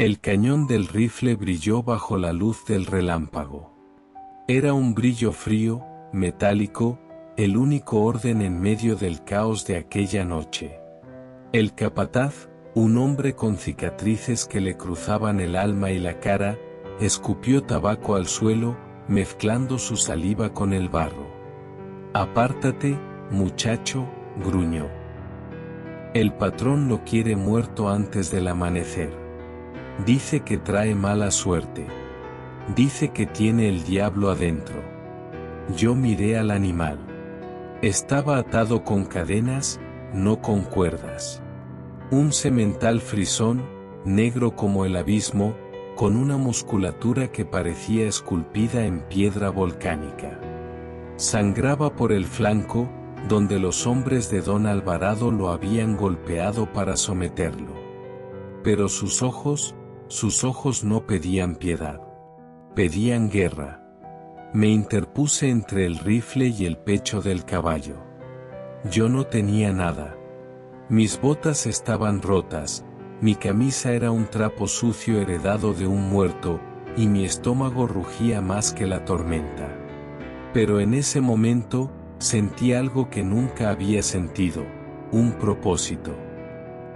El cañón del rifle brilló bajo la luz del relámpago. Era un brillo frío, metálico, el único orden en medio del caos de aquella noche. El capataz, un hombre con cicatrices que le cruzaban el alma y la cara, escupió tabaco al suelo, mezclando su saliva con el barro. «Apártate, muchacho», gruñó. «El patrón lo quiere muerto antes del amanecer. Dice que trae mala suerte. Dice que tiene el diablo adentro». Yo miré al animal. Estaba atado con cadenas, no con cuerdas. Un semental frisón, negro como el abismo, con una musculatura que parecía esculpida en piedra volcánica. Sangraba por el flanco, donde los hombres de don Alvarado lo habían golpeado para someterlo. Pero sus ojos no pedían piedad. Pedían guerra. Me interpuse entre el rifle y el pecho del caballo. Yo no tenía nada. Mis botas estaban rotas, mi camisa era un trapo sucio heredado de un muerto, y mi estómago rugía más que la tormenta. Pero en ese momento, sentí algo que nunca había sentido, un propósito.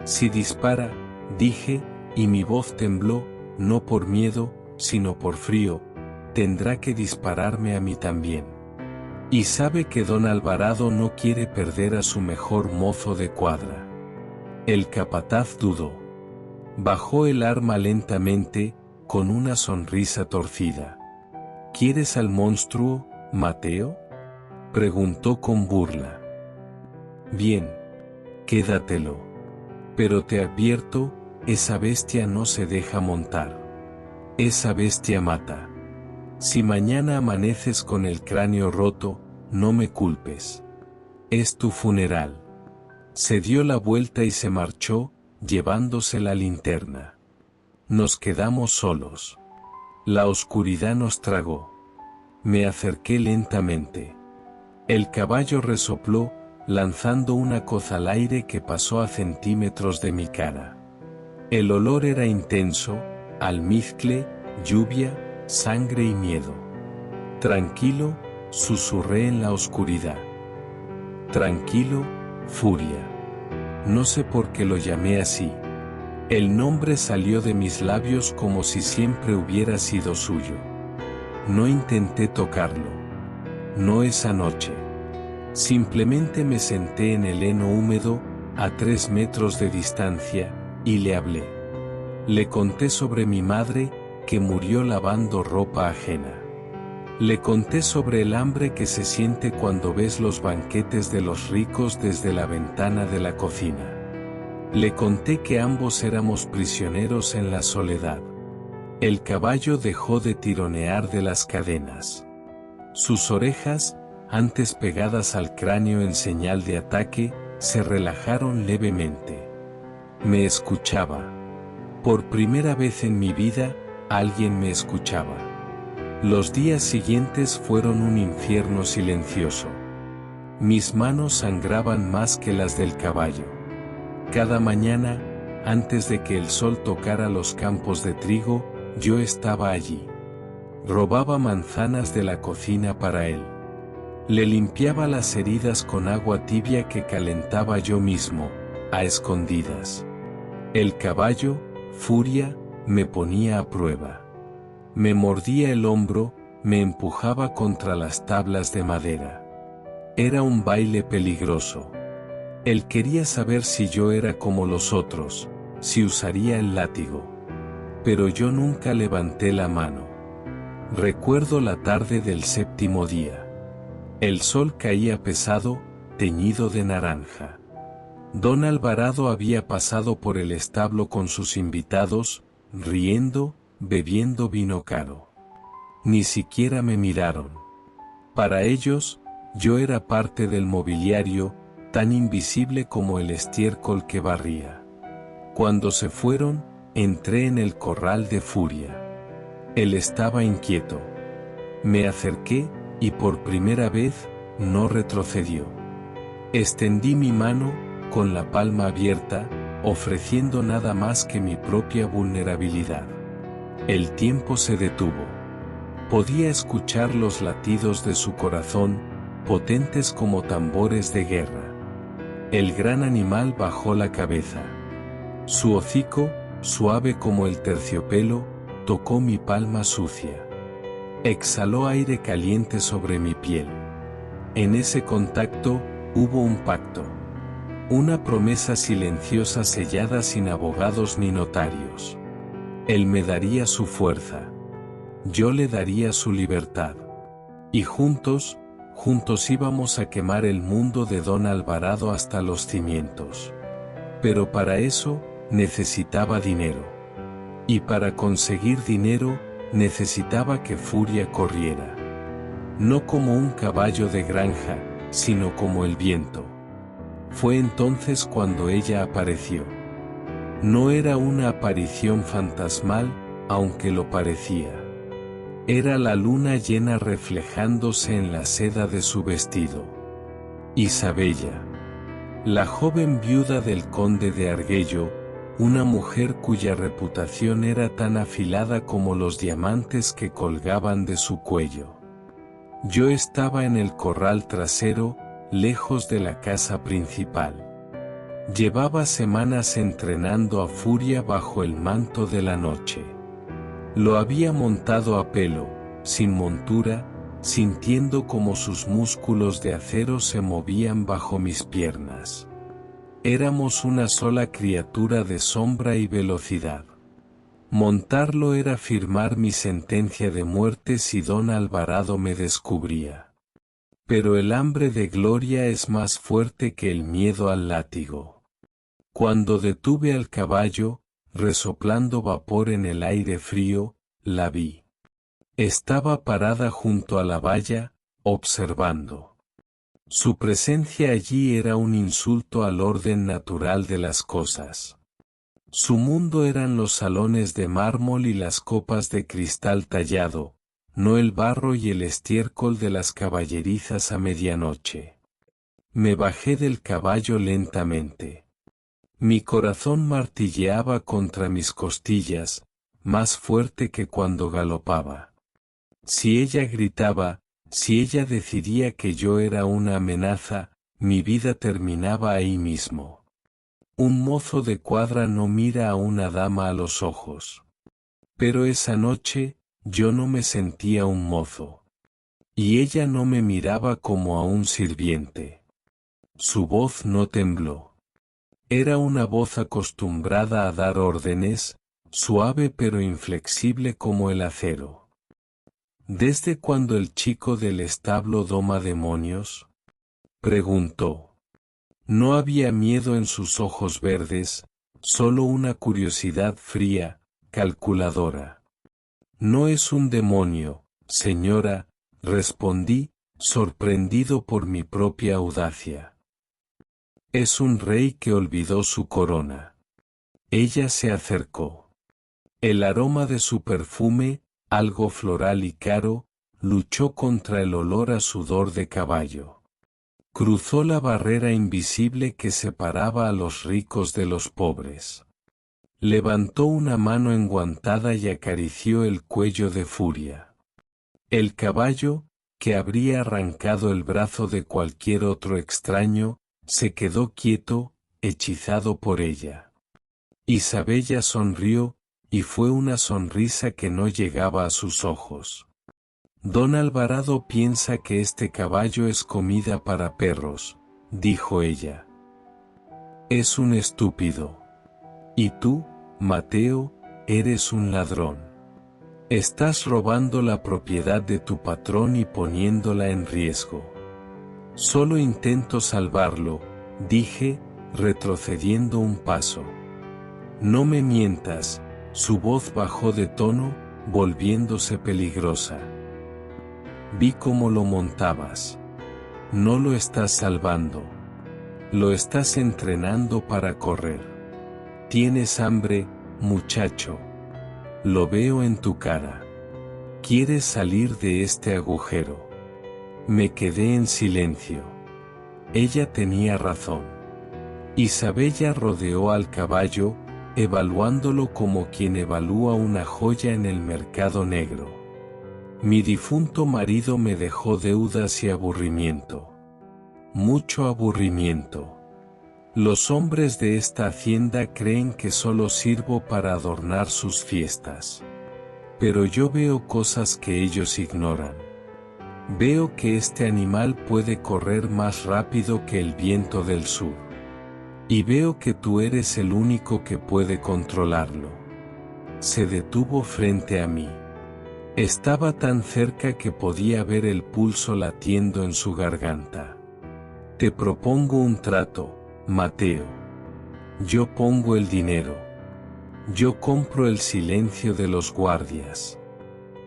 «Si dispara», dije, y mi voz tembló, no por miedo, sino por frío, «tendrá que dispararme a mí también. Y sabe que don Alvarado no quiere perder a su mejor mozo de cuadra». El capataz dudó. Bajó el arma lentamente, con una sonrisa torcida. «¿Quieres al monstruo, Mateo?», preguntó con burla. «Bien. Quédatelo. Pero te advierto, esa bestia no se deja montar. Esa bestia mata. Si mañana amaneces con el cráneo roto, no me culpes. Es tu funeral». Se dio la vuelta y se marchó, llevándose la linterna. Nos quedamos solos. La oscuridad nos tragó. Me acerqué lentamente. El caballo resopló, lanzando una coza al aire que pasó a centímetros de mi cara. El olor era intenso, almizcle, lluvia, sangre y miedo. «Tranquilo», susurré en la oscuridad. «Tranquilo, furia». No sé por qué lo llamé así. El nombre salió de mis labios como si siempre hubiera sido suyo. No intenté tocarlo. No esa noche. Simplemente me senté en el heno húmedo, a 3 metros de distancia, y le hablé. Le conté sobre mi madre, que murió lavando ropa ajena. Le conté sobre el hambre que se siente cuando ves los banquetes de los ricos desde la ventana de la cocina. Le conté que ambos éramos prisioneros en la soledad. El caballo dejó de tironear de las cadenas. Sus orejas, antes pegadas al cráneo en señal de ataque, se relajaron levemente. Me escuchaba. Por primera vez en mi vida, alguien me escuchaba. Los días siguientes fueron un infierno silencioso. Mis manos sangraban más que las del caballo. Cada mañana, antes de que el sol tocara los campos de trigo, yo estaba allí. Robaba manzanas de la cocina para él. Le limpiaba las heridas con agua tibia que calentaba yo mismo, a escondidas. El caballo, furia, me ponía a prueba. Me mordía el hombro, me empujaba contra las tablas de madera. Era un baile peligroso. Él quería saber si yo era como los otros, si usaría el látigo. Pero yo nunca levanté la mano. Recuerdo la tarde del 7º día. El sol caía pesado, teñido de naranja. Don Alvarado había pasado por el establo con sus invitados, riendo, bebiendo vino caro. Ni siquiera me miraron. Para ellos, yo era parte del mobiliario, tan invisible como el estiércol que barría. Cuando se fueron, entré en el corral de Furia. Él estaba inquieto. Me acerqué, y por primera vez, no retrocedió. Extendí mi mano, con la palma abierta, ofreciendo nada más que mi propia vulnerabilidad. El tiempo se detuvo. Podía escuchar los latidos de su corazón, potentes como tambores de guerra. El gran animal bajó la cabeza. Su hocico, suave como el terciopelo, tocó mi palma sucia. Exhaló aire caliente sobre mi piel. En ese contacto, hubo un pacto. Una promesa silenciosa sellada sin abogados ni notarios. Él me daría su fuerza. Yo le daría su libertad. Y juntos íbamos a quemar el mundo de Don Alvarado hasta los cimientos. Pero para eso, necesitaba dinero. Y para conseguir dinero, necesitaba que Furia corriera. No como un caballo de granja, sino como el viento. Fue entonces cuando ella apareció. No era una aparición fantasmal, aunque lo parecía. Era la luna llena reflejándose en la seda de su vestido. Isabella, la joven viuda del conde de Argüello, una mujer cuya reputación era tan afilada como los diamantes que colgaban de su cuello. Yo estaba en el corral trasero, lejos de la casa principal. Llevaba semanas entrenando a Furia bajo el manto de la noche. Lo había montado a pelo, sin montura, sintiendo como sus músculos de acero se movían bajo mis piernas. Éramos una sola criatura de sombra y velocidad. Montarlo era firmar mi sentencia de muerte si Don Alvarado me descubría. Pero el hambre de gloria es más fuerte que el miedo al látigo. Cuando detuve al caballo, resoplando vapor en el aire frío, la vi. Estaba parada junto a la valla, observando. Su presencia allí era un insulto al orden natural de las cosas. Su mundo eran los salones de mármol y las copas de cristal tallado, no el barro y el estiércol de las caballerizas a medianoche. Me bajé del caballo lentamente. Mi corazón martilleaba contra mis costillas, más fuerte que cuando galopaba. Si ella gritaba, si ella decidía que yo era una amenaza, mi vida terminaba ahí mismo. Un mozo de cuadra no mira a una dama a los ojos. Pero esa noche, yo no me sentía un mozo. Y ella no me miraba como a un sirviente. Su voz no tembló. Era una voz acostumbrada a dar órdenes, suave pero inflexible como el acero. ¿Desde cuándo el chico del establo doma demonios?, preguntó. No había miedo en sus ojos verdes, solo una curiosidad fría, calculadora. No es un demonio, señora, respondí, sorprendido por mi propia audacia. Es un rey que olvidó su corona. Ella se acercó. El aroma de su perfume, algo floral y caro, luchó contra el olor a sudor de caballo. Cruzó la barrera invisible que separaba a los ricos de los pobres. Levantó una mano enguantada y acarició el cuello de Furia. El caballo, que habría arrancado el brazo de cualquier otro extraño, se quedó quieto, hechizado por ella. Isabella sonrió, y fue una sonrisa que no llegaba a sus ojos. Don Alvarado piensa que este caballo es comida para perros, dijo ella. Es un estúpido. Y tú, Mateo, eres un ladrón. Estás robando la propiedad de tu patrón y poniéndola en riesgo. Solo intento salvarlo, dije, retrocediendo un paso. No me mientas, su voz bajó de tono, volviéndose peligrosa. Vi cómo lo montabas. No lo estás salvando. Lo estás entrenando para correr. Tienes hambre, muchacho. Lo veo en tu cara. Quieres salir de este agujero. Me quedé en silencio. Ella tenía razón. Isabella rodeó al caballo, evaluándolo como quien evalúa una joya en el mercado negro. Mi difunto marido me dejó deudas y aburrimiento. Mucho aburrimiento. Los hombres de esta hacienda creen que solo sirvo para adornar sus fiestas. Pero yo veo cosas que ellos ignoran. Veo que este animal puede correr más rápido que el viento del sur. Y veo que tú eres el único que puede controlarlo. Se detuvo frente a mí. Estaba tan cerca que podía ver el pulso latiendo en su garganta. Te propongo un trato, Mateo. Yo pongo el dinero. Yo compro el silencio de los guardias.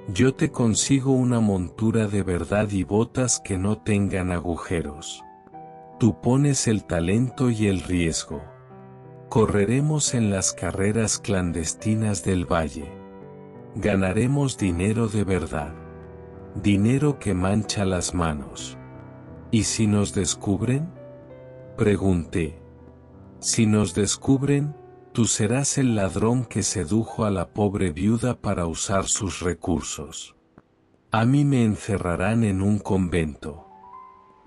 Yo te consigo una montura de verdad y botas que no tengan agujeros. Tú pones el talento y el riesgo. Correremos en las carreras clandestinas del valle. Ganaremos dinero de verdad. Dinero que mancha las manos. ¿Y si nos descubren? Pregunté. Si nos descubren, tú serás el ladrón que sedujo a la pobre viuda para usar sus recursos. A mí me encerrarán en un convento.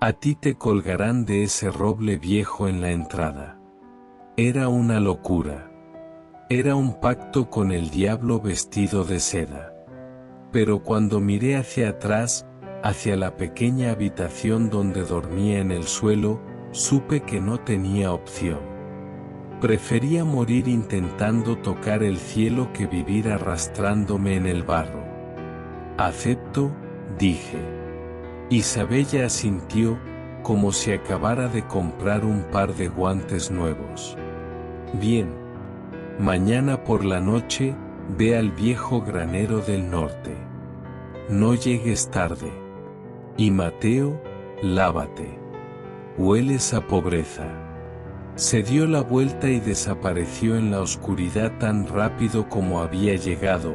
A ti te colgarán de ese roble viejo en la entrada. Era una locura. Era un pacto con el diablo vestido de seda. Pero cuando miré hacia atrás, hacia la pequeña habitación donde dormía en el suelo, supe que no tenía opción. Prefería morir intentando tocar el cielo que vivir arrastrándome en el barro. Acepto, dije. Isabella asintió, como si acabara de comprar un par de guantes nuevos. Bien. Mañana por la noche, ve al viejo granero del norte. No llegues tarde. Y Mateo, lávate. Hueles a pobreza. Se dio la vuelta y desapareció en la oscuridad tan rápido como había llegado,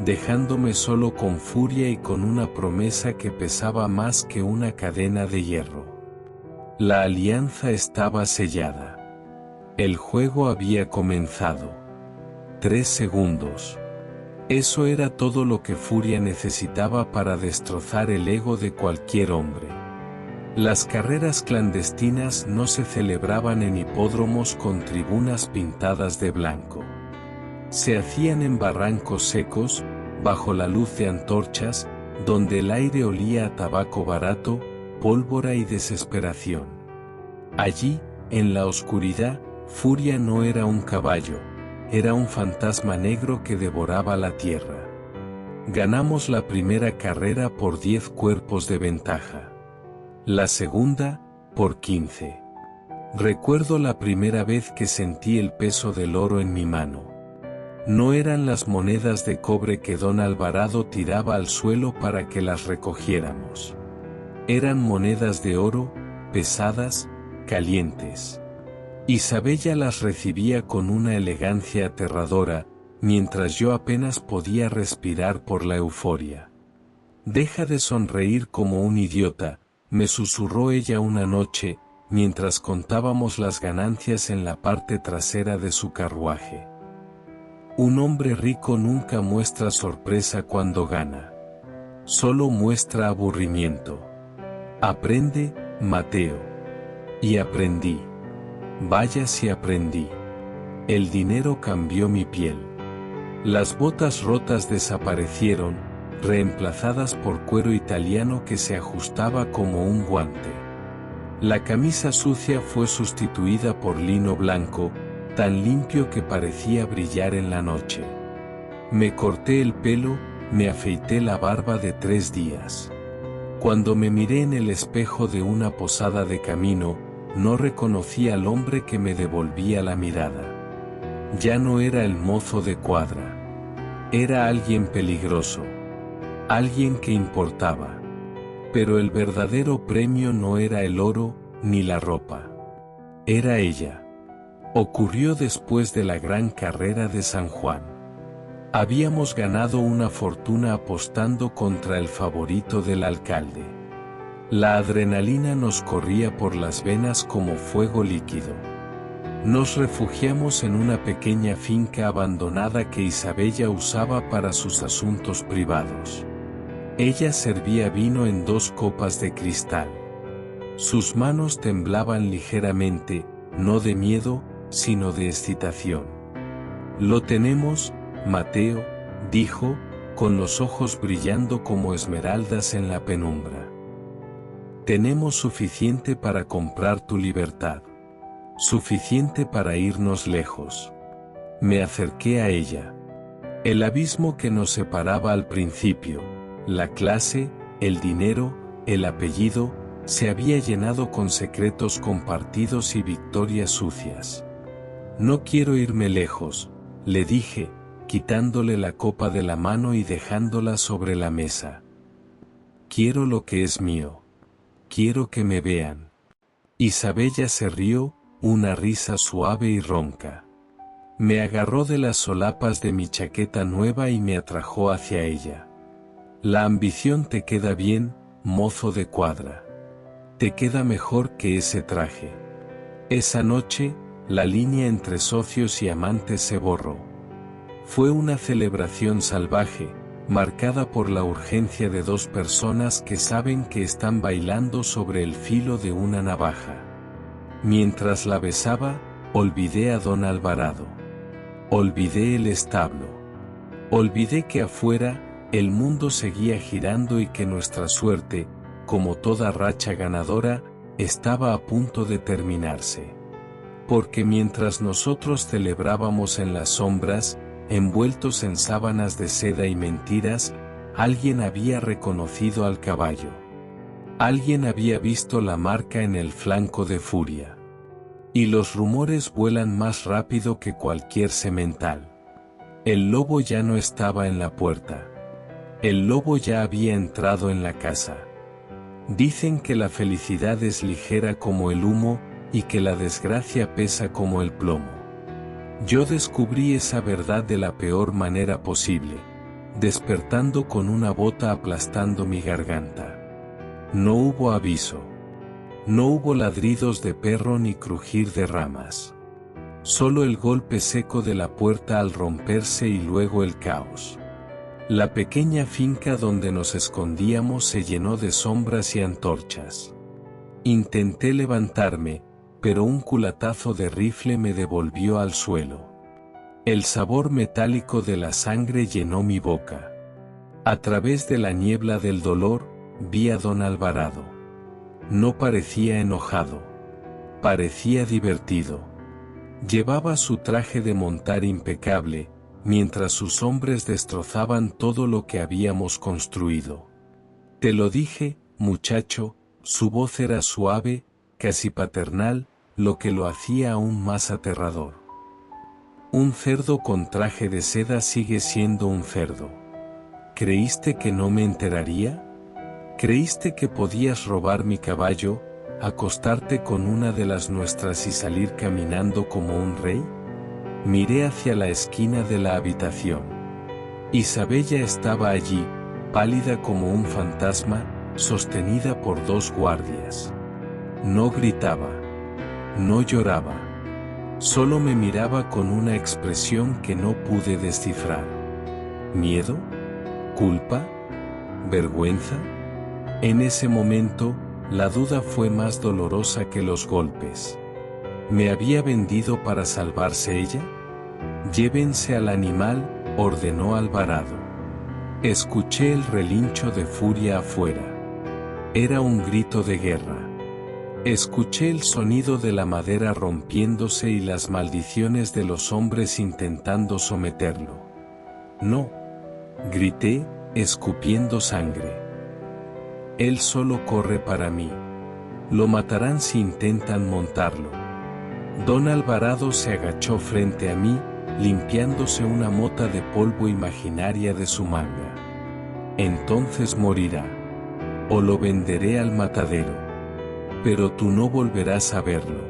dejándome solo con furia y con una promesa que pesaba más que una cadena de hierro. La alianza estaba sellada. El juego había comenzado. 3 segundos. Eso era todo lo que Furia necesitaba para destrozar el ego de cualquier hombre. Las carreras clandestinas no se celebraban en hipódromos con tribunas pintadas de blanco. Se hacían en barrancos secos, bajo la luz de antorchas, donde el aire olía a tabaco barato, pólvora y desesperación. Allí, en la oscuridad, Furia no era un caballo, era un fantasma negro que devoraba la tierra. Ganamos la primera carrera por 10 cuerpos de ventaja. La segunda, por 15. Recuerdo la primera vez que sentí el peso del oro en mi mano. No eran las monedas de cobre que don Alvarado tiraba al suelo para que las recogiéramos. Eran monedas de oro, pesadas, calientes. Isabella las recibía con una elegancia aterradora, mientras yo apenas podía respirar por la euforia. «Deja de sonreír como un idiota», me susurró ella una noche, mientras contábamos las ganancias en la parte trasera de su carruaje. Un hombre rico nunca muestra sorpresa cuando gana. Solo muestra aburrimiento. Aprende, Mateo. Y aprendí. Vaya si aprendí. El dinero cambió mi piel. Las botas rotas desaparecieron, reemplazadas por cuero italiano que se ajustaba como un guante. La camisa sucia fue sustituida por lino blanco, tan limpio que parecía brillar en la noche. Me corté el pelo, me afeité la barba de 3 días. Cuando me miré en el espejo de una posada de camino, no reconocí al hombre que me devolvía la mirada. Ya no era el mozo de cuadra. Era alguien peligroso. Alguien que importaba. Pero el verdadero premio no era el oro, ni la ropa. Era ella. Ocurrió después de la gran carrera de San Juan. Habíamos ganado una fortuna apostando contra el favorito del alcalde. La adrenalina nos corría por las venas como fuego líquido. Nos refugiamos en una pequeña finca abandonada que Isabella usaba para sus asuntos privados. Ella servía vino en 2 copas de cristal. Sus manos temblaban ligeramente, no de miedo, sino de excitación. «Lo tenemos, Mateo», dijo, con los ojos brillando como esmeraldas en la penumbra. «Tenemos suficiente para comprar tu libertad. Suficiente para irnos lejos». Me acerqué a ella. El abismo que nos separaba al principio, la clase, el dinero, el apellido, se había llenado con secretos compartidos y victorias sucias. «No quiero irme lejos», le dije, quitándole la copa de la mano y dejándola sobre la mesa. «Quiero lo que es mío. Quiero que me vean». Isabella se rió, una risa suave y ronca. Me agarró de las solapas de mi chaqueta nueva y me atrajo hacia ella. «La ambición te queda bien, mozo de cuadra. Te queda mejor que ese traje». Esa noche, la línea entre socios y amantes se borró. Fue una celebración salvaje, marcada por la urgencia de 2 personas que saben que están bailando sobre el filo de una navaja. Mientras la besaba, olvidé a don Alvarado. Olvidé el establo. Olvidé que afuera, el mundo seguía girando y que nuestra suerte, como toda racha ganadora, estaba a punto de terminarse. Porque mientras nosotros celebrábamos en las sombras, envueltos en sábanas de seda y mentiras, alguien había reconocido al caballo. Alguien había visto la marca en el flanco de Furia. Y los rumores vuelan más rápido que cualquier semental. El lobo ya no estaba en la puerta. El lobo ya había entrado en la casa. Dicen que la felicidad es ligera como el humo, y que la desgracia pesa como el plomo. Yo descubrí esa verdad de la peor manera posible, despertando con una bota aplastando mi garganta. No hubo aviso. No hubo ladridos de perro ni crujir de ramas. Solo el golpe seco de la puerta al romperse y luego el caos. La pequeña finca donde nos escondíamos se llenó de sombras y antorchas. Intenté levantarme, pero un culatazo de rifle me devolvió al suelo. El sabor metálico de la sangre llenó mi boca. A través de la niebla del dolor, vi a don Alvarado. No parecía enojado. Parecía divertido. Llevaba su traje de montar impecable, mientras sus hombres destrozaban todo lo que habíamos construido. «Te lo dije, muchacho», su voz era suave, casi paternal, lo que lo hacía aún más aterrador. «Un cerdo con traje de seda sigue siendo un cerdo. ¿Creíste que no me enteraría? ¿Creíste que podías robar mi caballo, acostarte con una de las nuestras y salir caminando como un rey?» Miré hacia la esquina de la habitación. Isabella estaba allí, pálida como un fantasma, sostenida por 2 guardias. No gritaba. No lloraba. Solo me miraba con una expresión que no pude descifrar. ¿Miedo? ¿Culpa? ¿Vergüenza? En ese momento, la duda fue más dolorosa que los golpes. ¿Me había vendido para salvarse ella? «Llévense al animal», ordenó Alvarado. Escuché el relincho de furia afuera. Era un grito de guerra. Escuché el sonido de la madera rompiéndose y las maldiciones de los hombres intentando someterlo. «No», grité, escupiendo sangre. «Él solo corre para mí. Lo matarán si intentan montarlo». Don Alvarado se agachó frente a mí, limpiándose una mota de polvo imaginaria de su manga. «Entonces morirá. O lo venderé al matadero. Pero tú no volverás a verlo».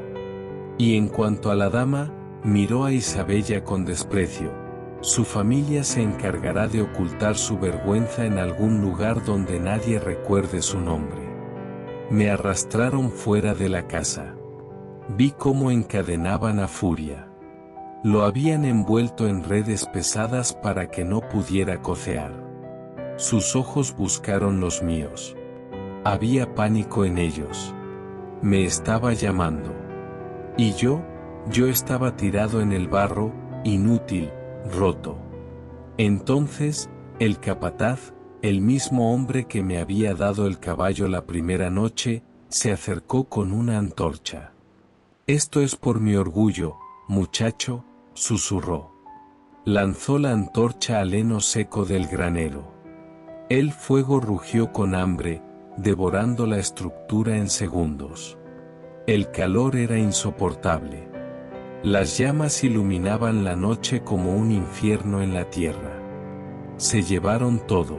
Y en cuanto a la dama, miró a Isabella con desprecio. «Su familia se encargará de ocultar su vergüenza en algún lugar donde nadie recuerde su nombre». Me arrastraron fuera de la casa. Vi cómo encadenaban a Furia. Lo habían envuelto en redes pesadas para que no pudiera cocear. Sus ojos buscaron los míos. Había pánico en ellos. Me estaba llamando. Y yo estaba tirado en el barro, inútil, roto. Entonces, el capataz, el mismo hombre que me había dado el caballo la primera noche, se acercó con una antorcha. «Esto es por mi orgullo, muchacho», susurró. Lanzó la antorcha al heno seco del granero. El fuego rugió con hambre, devorando la estructura en segundos. El calor era insoportable. Las llamas iluminaban la noche como un infierno en la tierra. Se llevaron todo.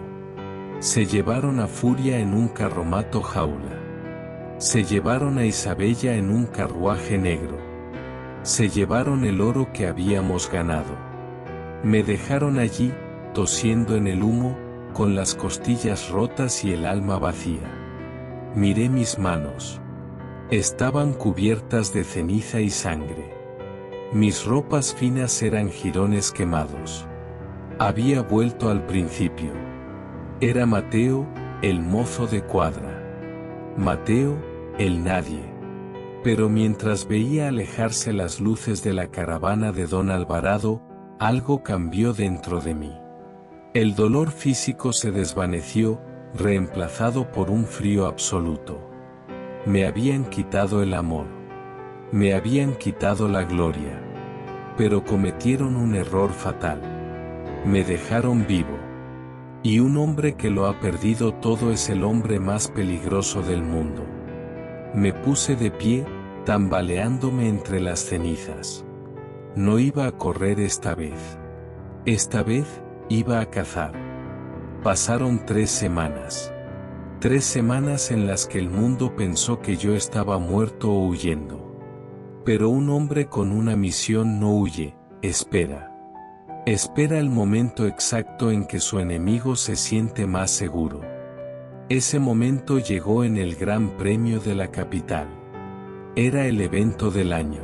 Se llevaron a Furia en un carromato jaula. Se llevaron a Isabella en un carruaje negro. Se llevaron el oro que habíamos ganado. Me dejaron allí, tosiendo en el humo, con las costillas rotas y el alma vacía. Miré mis manos. Estaban cubiertas de ceniza y sangre. Mis ropas finas eran jirones quemados. Había vuelto al principio. Era Mateo, el mozo de cuadra. Mateo, el nadie. Pero mientras veía alejarse las luces de la caravana de don Alvarado, algo cambió dentro de mí. El dolor físico se desvaneció, reemplazado por un frío absoluto. Me habían quitado el amor. Me habían quitado la gloria. Pero cometieron un error fatal. Me dejaron vivo. Y un hombre que lo ha perdido todo es el hombre más peligroso del mundo. Me puse de pie, tambaleándome entre las cenizas. No iba a correr esta vez. Esta vez, iba a cazar. Pasaron 3 semanas. 3 semanas en las que el mundo pensó que yo estaba muerto o huyendo. Pero un hombre con una misión no huye, espera. Espera el momento exacto en que su enemigo se siente más seguro. Ese momento llegó en el Gran Premio de la capital. Era el evento del año.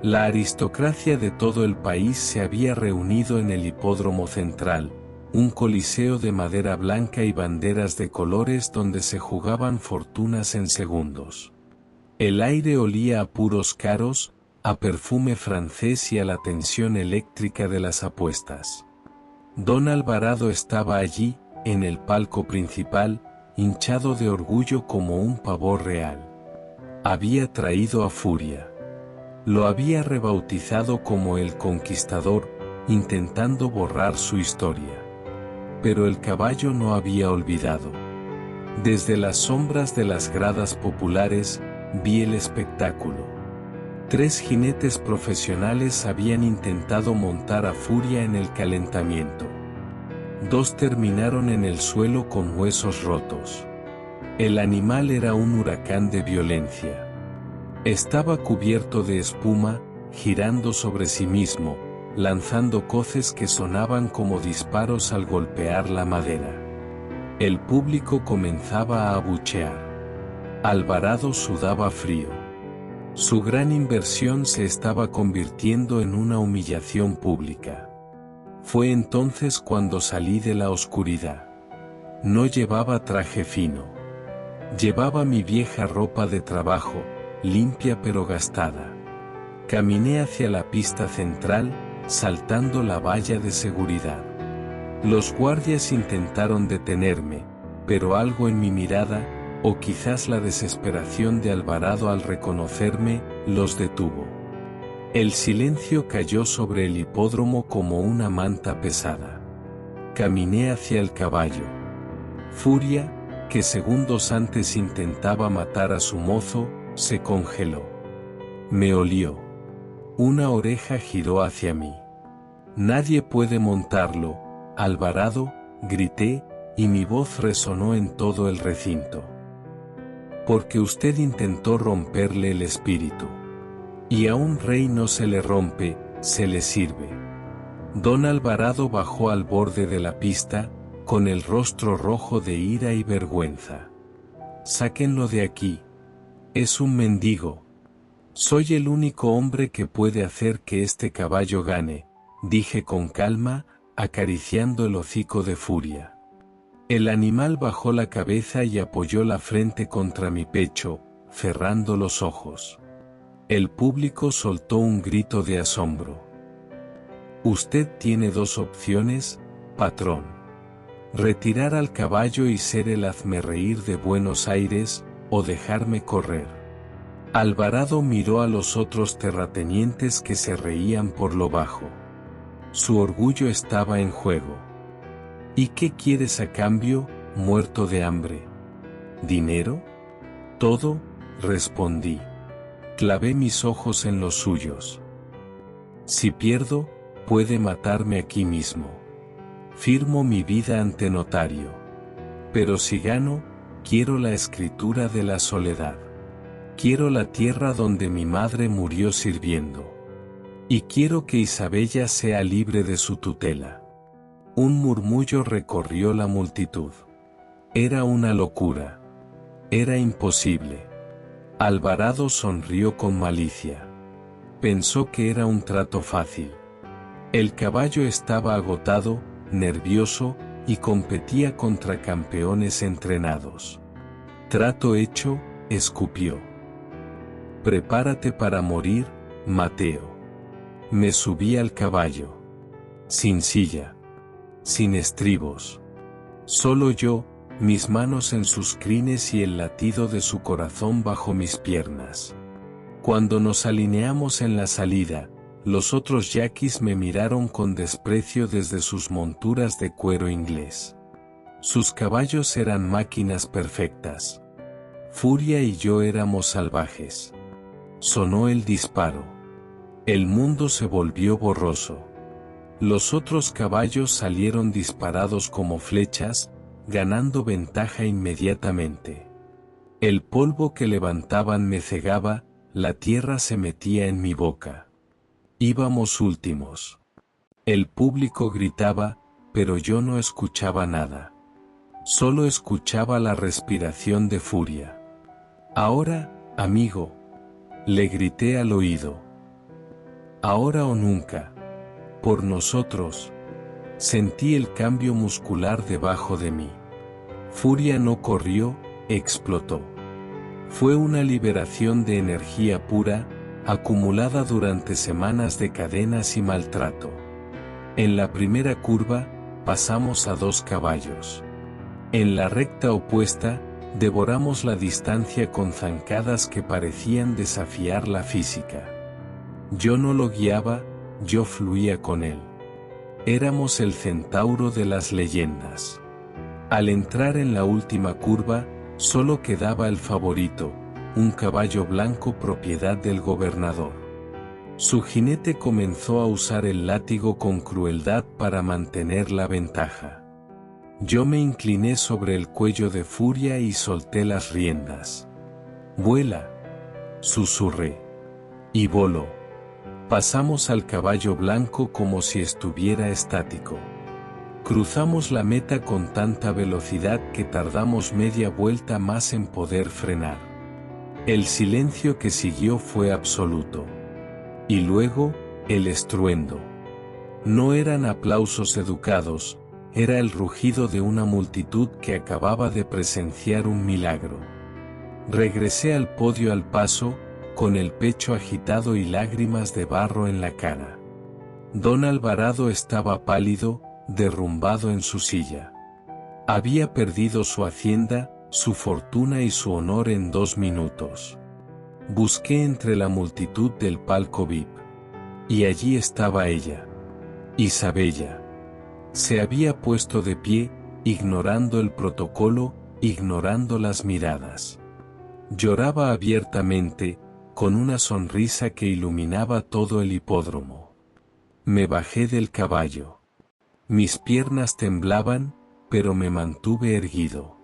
La aristocracia de todo el país se había reunido en el hipódromo central, un coliseo de madera blanca y banderas de colores donde se jugaban fortunas en segundos. El aire olía a puros caros, a perfume francés y a la tensión eléctrica de las apuestas. Don Alvarado estaba allí, en el palco principal, hinchado de orgullo como un pavor real. Había traído a Furia. Lo había rebautizado como el Conquistador, intentando borrar su historia. Pero el caballo no había olvidado. Desde las sombras de las gradas populares, vi el espectáculo. 3 jinetes profesionales habían intentado montar a Furia en el calentamiento. 2 terminaron en el suelo con huesos rotos. El animal era un huracán de violencia. Estaba cubierto de espuma, girando sobre sí mismo, lanzando coces que sonaban como disparos al golpear la madera. El público comenzaba a abuchear. Alvarado sudaba frío. Su gran inversión se estaba convirtiendo en una humillación pública. Fue entonces cuando salí de la oscuridad. No llevaba traje fino. Llevaba mi vieja ropa de trabajo, limpia pero gastada. Caminé hacia la pista central, saltando la valla de seguridad. Los guardias intentaron detenerme, pero algo en mi mirada, o quizás la desesperación de Alvarado al reconocerme, los detuvo. El silencio cayó sobre el hipódromo como una manta pesada. Caminé hacia el caballo. Furia, que segundos antes intentaba matar a su mozo, se congeló. Me olió. Una oreja giró hacia mí. «Nadie puede montarlo, Alvarado», grité, y mi voz resonó en todo el recinto. «Porque usted intentó romperle el espíritu. Y a un rey no se le rompe, se le sirve». Don Alvarado bajó al borde de la pista, con el rostro rojo de ira y vergüenza. «Sáquenlo de aquí. Es un mendigo». Soy el único hombre que puede hacer que este caballo gane, dije con calma, acariciando el hocico de Furia. El animal bajó la cabeza y apoyó la frente contra mi pecho, cerrando los ojos. El público soltó un grito de asombro. Usted tiene dos opciones, patrón. Retirar al caballo y ser el hazmerreír de Buenos Aires, o dejarme correr. Alvarado miró a los otros terratenientes que se reían por lo bajo. Su orgullo estaba en juego. ¿Y qué quieres a cambio, muerto de hambre? ¿Dinero? Todo, respondí. Clavé mis ojos en los suyos. Si pierdo, puede matarme aquí mismo. Firmo mi vida ante notario. Pero si gano, quiero la escritura de la soledad. Quiero la tierra donde mi madre murió sirviendo. Y quiero que Isabella sea libre de su tutela. Un murmullo recorrió la multitud. Era una locura. Era imposible. Alvarado sonrió con malicia. Pensó que era un trato fácil. El caballo estaba agotado, nervioso, y competía contra campeones entrenados. Trato hecho, escupió. Prepárate para morir, Mateo. Me subí al caballo. Sin silla. Sin estribos. Solo yo, mis manos en sus crines y el latido de su corazón bajo mis piernas. Cuando nos alineamos en la salida, los otros yaquis me miraron con desprecio desde sus monturas de cuero inglés. Sus caballos eran máquinas perfectas. Furia y yo éramos salvajes. Sonó el disparo. El mundo se volvió borroso. Los otros caballos salieron disparados como flechas, ganando ventaja inmediatamente. El polvo que levantaban me cegaba, la tierra se metía en mi boca. Íbamos últimos. El público gritaba, pero yo no escuchaba nada. Solo escuchaba la respiración de Furia. Ahora, amigo, le grité al oído. Ahora o nunca. Por nosotros. Sentí el cambio muscular debajo de mí. Furia no corrió, explotó. Fue una liberación de energía pura, acumulada durante semanas de cadenas y maltrato. En la primera curva, pasamos a 2 caballos. En la recta opuesta, devoramos la distancia con zancadas que parecían desafiar la física. Yo no lo guiaba, yo fluía con él. Éramos el centauro de las leyendas. Al entrar en la última curva, solo quedaba el favorito, un caballo blanco propiedad del gobernador. Su jinete comenzó a usar el látigo con crueldad para mantener la ventaja. Yo me incliné sobre el cuello de Furia y solté las riendas. «Vuela», susurré. Y voló. Pasamos al caballo blanco como si estuviera estático. Cruzamos la meta con tanta velocidad que tardamos media vuelta más en poder frenar. El silencio que siguió fue absoluto. Y luego, el estruendo. No eran aplausos educados, era el rugido de una multitud que acababa de presenciar un milagro. Regresé al podio al paso, con el pecho agitado y lágrimas de barro en la cara. Don Alvarado estaba pálido, derrumbado en su silla. Había perdido su hacienda, su fortuna y su honor en 2 minutos. Busqué entre la multitud del palco VIP. Y allí estaba ella. Isabella. Se había puesto de pie, ignorando el protocolo, ignorando las miradas. Lloraba abiertamente, con una sonrisa que iluminaba todo el hipódromo. Me bajé del caballo. Mis piernas temblaban, pero me mantuve erguido.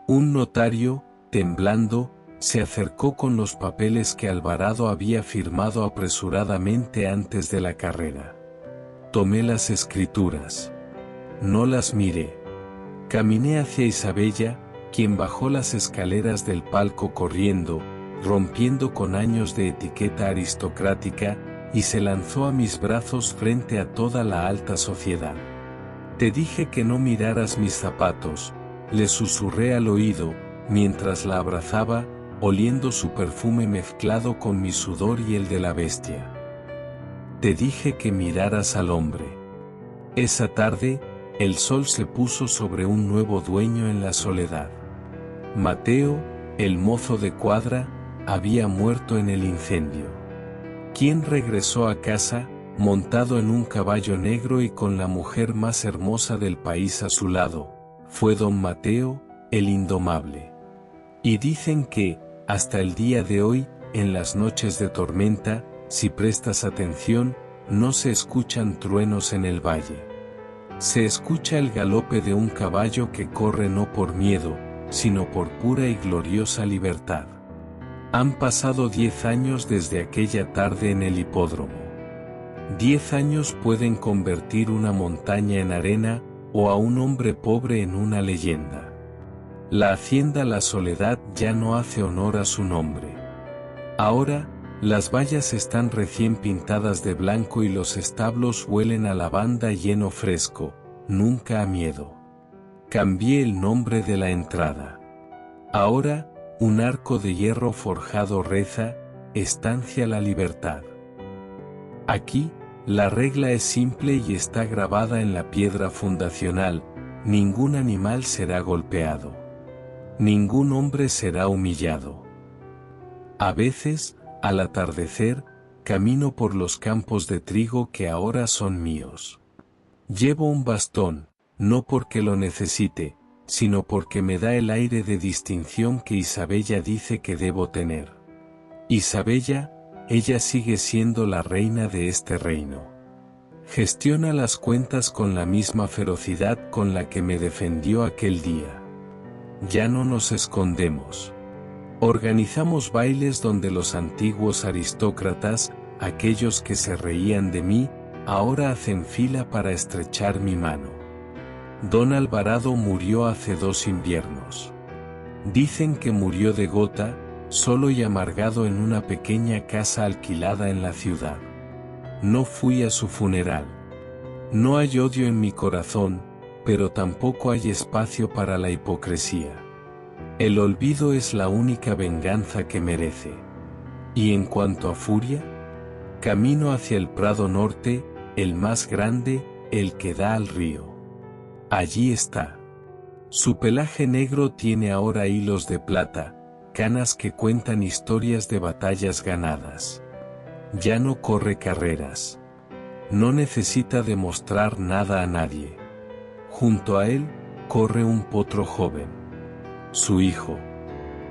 Un notario, temblando, se acercó con los papeles que Alvarado había firmado apresuradamente antes de la carrera. Tomé las escrituras. No las miré. Caminé hacia Isabella, quien bajó las escaleras del palco corriendo, rompiendo con años de etiqueta aristocrática, y se lanzó a mis brazos frente a toda la alta sociedad. Te dije que no miraras mis zapatos, le susurré al oído, mientras la abrazaba, oliendo su perfume mezclado con mi sudor y el de la bestia. Te dije que miraras al hombre. Esa tarde, el sol se puso sobre un nuevo dueño en la soledad. Mateo, el mozo de cuadra, había muerto en el incendio. ¿Quién regresó a casa, montado en un caballo negro y con la mujer más hermosa del país a su lado? Fue don Mateo, el indomable. Y dicen que, hasta el día de hoy, en las noches de tormenta, si prestas atención, no se escuchan truenos en el valle. Se escucha el galope de un caballo que corre no por miedo, sino por pura y gloriosa libertad. Han pasado 10 años desde aquella tarde en el hipódromo. 10 años pueden convertir una montaña en arena, o a un hombre pobre en una leyenda. La hacienda La Soledad ya no hace honor a su nombre. Ahora, las vallas están recién pintadas de blanco y los establos huelen a lavanda y heno fresco, nunca a miedo. Cambié el nombre de la entrada. Ahora, un arco de hierro forjado reza, Estancia La Libertad. Aquí, la regla es simple y está grabada en la piedra fundacional: ningún animal será golpeado. Ningún hombre será humillado. A veces, al atardecer, camino por los campos de trigo que ahora son míos. Llevo un bastón, no porque lo necesite, sino porque me da el aire de distinción que Isabella dice que debo tener. Isabella, ella sigue siendo la reina de este reino. Gestiona las cuentas con la misma ferocidad con la que me defendió aquel día. Ya no nos escondemos. Organizamos bailes donde los antiguos aristócratas, aquellos que se reían de mí, ahora hacen fila para estrechar mi mano. Don Alvarado murió hace 2 inviernos. Dicen que murió de gota, solo y amargado en una pequeña casa alquilada en la ciudad. No fui a su funeral. No hay odio en mi corazón, pero tampoco hay espacio para la hipocresía. El olvido es la única venganza que merece. Y en cuanto a furia, camino hacia el Prado Norte, el más grande, el que da al río. Allí está. Su pelaje negro tiene ahora hilos de plata, canas que cuentan historias de batallas ganadas. Ya no corre carreras. No necesita demostrar nada a nadie. Junto a él, corre un potro joven. Su hijo.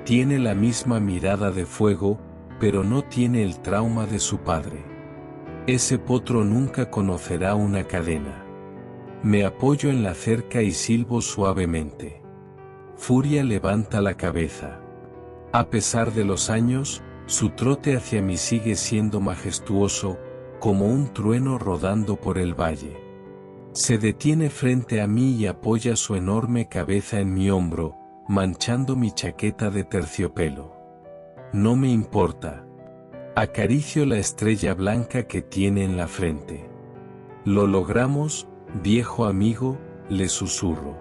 Tiene la misma mirada de fuego, pero no tiene el trauma de su padre. Ese potro nunca conocerá una cadena. Me apoyo en la cerca y silbo suavemente. Furia levanta la cabeza. A pesar de los años, su trote hacia mí sigue siendo majestuoso, como un trueno rodando por el valle. Se detiene frente a mí y apoya su enorme cabeza en mi hombro, manchando mi chaqueta de terciopelo. No me importa. Acaricio la estrella blanca que tiene en la frente. Lo logramos, viejo amigo, le susurro.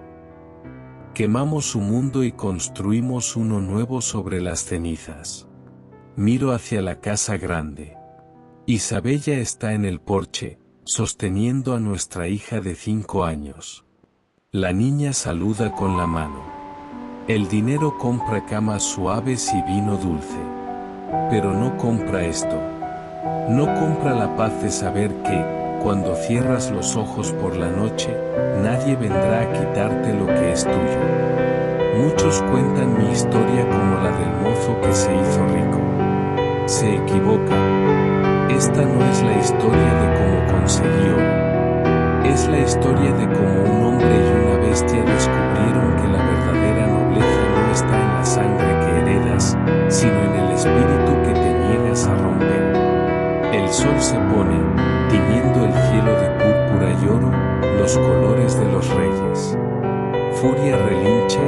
Quemamos su mundo y construimos uno nuevo sobre las cenizas. Miro hacia la casa grande. Isabella está en el porche, sosteniendo a nuestra hija de 5 años. La niña saluda con la mano. El dinero compra camas suaves y vino dulce. Pero no compra esto. No compra la paz de saber que, cuando cierras los ojos por la noche, nadie vendrá a quitarte lo que es tuyo. Muchos cuentan mi historia como la del mozo que se hizo rico. Se equivocan. Esta no es la historia de cómo conseguí oro. Es la historia de cómo un hombre y una bestia descubrieron que la verdadera nobleza no está en la sangre que heredas, sino en el espíritu que te niegas a romper. El sol se pone, tiñendo el cielo de púrpura y oro, los colores de los reyes. Furia relincha,